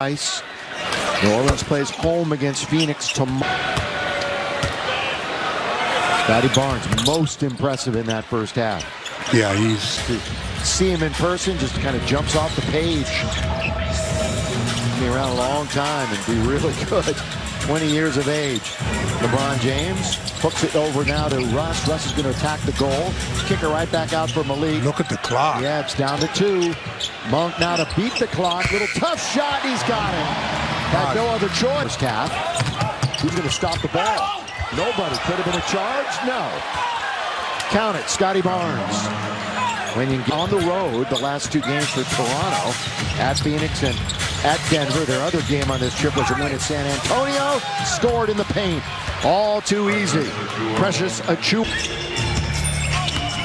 Ice. New Orleans plays home against Phoenix tomorrow. Scotty Barnes, most impressive in that first half. Yeah, see him in person, just kind of jumps off the page. Been around a long time and be really good. 20 years of age. LeBron James hooks it over now to Russ. Russ is going to attack the goal. Kick her right back out for Malik. Look at the clock. Yeah, it's down to 2. Monk now to beat the clock. Little tough shot. He's got it. Had no other choice. Half. Who's going to stop the ball? Nobody. Could have been a charge? No. Count it. Scotty Barnes. Winning on the road the last 2 games for Toronto. At Phoenix and at Denver. Their other game on this trip was a win at San Antonio. Scored in the paint. All too easy. Precious Achiuwa.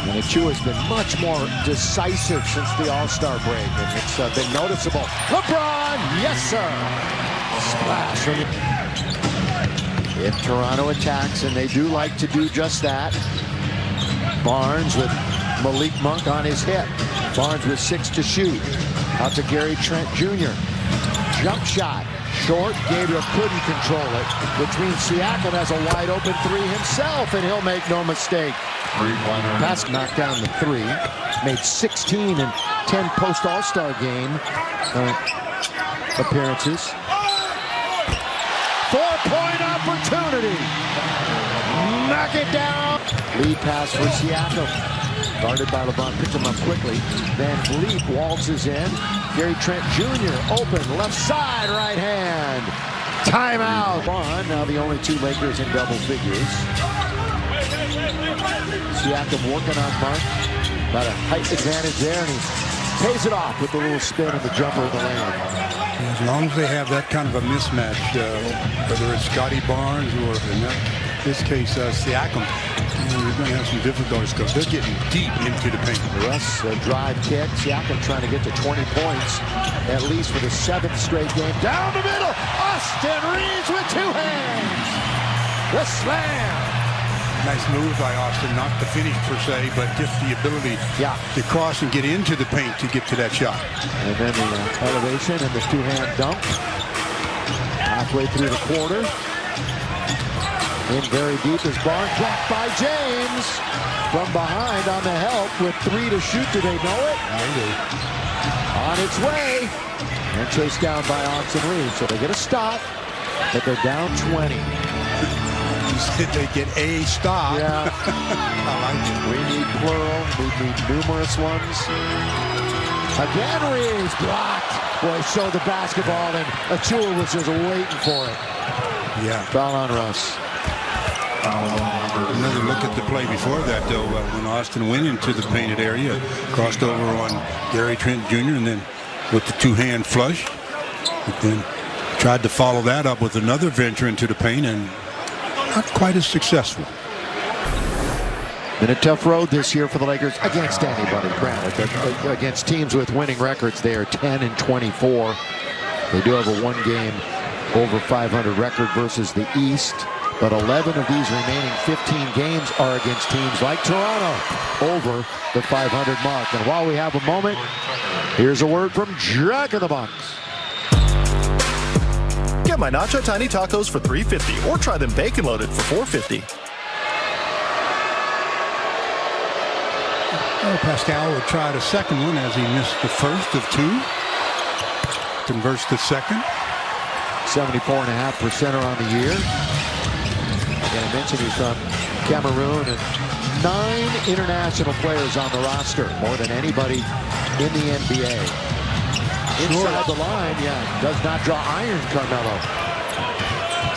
And Achiuwa has been much more decisive since the All-Star break. And it's been noticeable. LeBron, yes sir. Splash. If Toronto attacks, and they do like to do just that. Barnes with Malik Monk on his hip. Barnes with 6 to shoot. Out to Gary Trent Jr. Jump shot. Short. Gabriel couldn't control it, which means Siakam has a wide open 3 himself, and he'll make no mistake. Pass knocked down the 3. Made 16 and 10 post All-Star game appearances. 4-point opportunity. Knock it down. Lead pass for Siakam. Guarded by LeBron, picked him up quickly. Van Vliet waltzes in. Gary Trent Jr. open, left side, right hand. Timeout. LeBron, now the only 2 Lakers in double figures. Siakam working on Monk. Got a height advantage there, and he pays it off with a little spin and the jumper in the lane. As long as they have that kind of a mismatch, whether it's Scotty Barnes or in this case Siakam, you're going to have some difficulties because they're getting deep into the paint. Russ, drive kick. Siakam trying to get to 20 points, at least for the 7th straight game. Down the middle, Austin Reeves with 2 hands. The slam. Nice move by Austin, not the finish per se, but just the ability to cross and get into the paint to get to that shot. And then the elevation and the 2-hand dunk. Halfway through the quarter. In very deep is Barnes, blocked by James. From behind on the help with 3 to shoot. Do they know it? They do. On its way. And chased down by Austin Reeves. So they get a stop, but they're down 20. You said they get a stop. Yeah. I like it. We need plural. We need numerous ones. Again, Reeves blocked. Boy, showed the basketball, and Achiuwa was just waiting for it. Yeah. Foul on Russ. Another look at the play before that, though, when Austin went into the painted area, crossed over on Gary Trent Jr., and then with the 2-hand flush, but then tried to follow that up with another venture into the paint, and not quite as successful. Been a tough road this year for the Lakers against anybody, granted. Against teams with winning records, they are 10 and 24. They do have a 1-game over 500 record versus the East. But 11 of these remaining 15 games are against teams like Toronto over the 500 mark. And while we have a moment, here's a word from Jack in the Box. Get my Nacho Tiny Tacos for $3.50 or try them bacon loaded for $4.50. Well, Pascal would try the second one as he missed the first of 2. Converts the second. 74.5% on the year. And I mentioned he's from Cameroon, and 9 international players on the roster, more than anybody in the NBA. Inside the line, does not draw iron, Carmelo.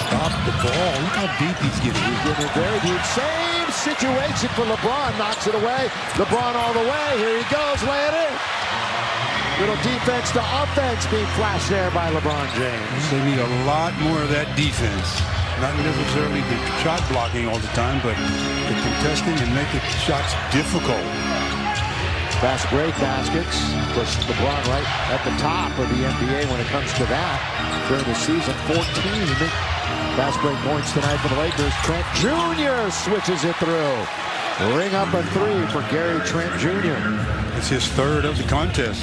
Stop the ball. Look how deep he's getting. He's getting it very deep. Same situation for LeBron. Knocks it away. LeBron all the way. Here he goes, lay it in. Little defense to offense being flashed there by LeBron James. They need a lot more of that defense. Not necessarily the shot blocking all the time, but the contesting and making shots difficult. Fast break baskets. Of course, LeBron right at the top of the NBA when it comes to that during the season. 14 fast break points tonight for the Lakers. Trent Jr. switches it through. Ring up a 3 for Gary Trent Jr. It's his 3rd of the contest.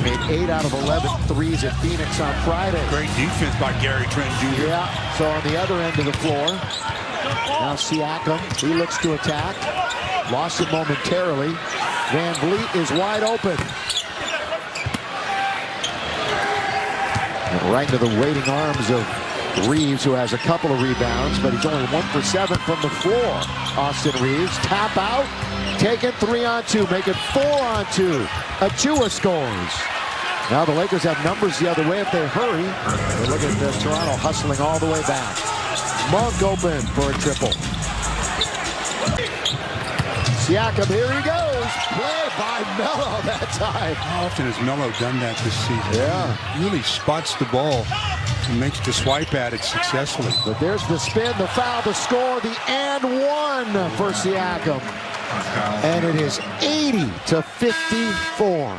made 8 out of 11 threes at Phoenix on Friday. Great defense by Gary Trent Jr. Yeah, so on the other end of the floor, now Siakam, he looks to attack. Lost it momentarily. Van Vliet is wide open. And right into the waiting arms of Reeves, who has a couple of rebounds, but he's only 1 for 7 from the floor. Austin Reeves, tap out, taking 3 on 2, make it 4 on 2. Achua scores. Now the Lakers have numbers the other way if they hurry. They look at Toronto hustling all the way back. Monk open for a triple. Siakam, here he goes. Play by Melo that time. How often has Melo done that this season? Yeah. He really spots the ball and makes the swipe at it successfully. But there's the spin, the foul, the score, the and one for Siakam. And it is 80-54.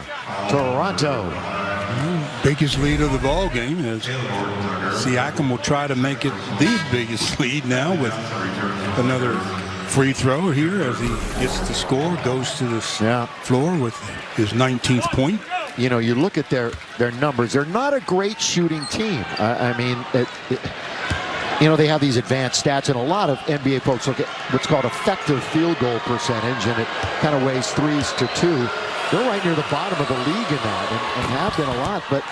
Toronto. Biggest lead of the ball game is Siakam will try to make it the biggest lead now with another free throw here as he gets the score, goes to the floor with his 19th point. You know, you look at their numbers. They're not a great shooting team. I mean, you know, they have these advanced stats, and a lot of NBA folks look at what's called effective field goal percentage, and it kind of weighs 3s to 2. They're right near the bottom of the league in that, and have been a lot. But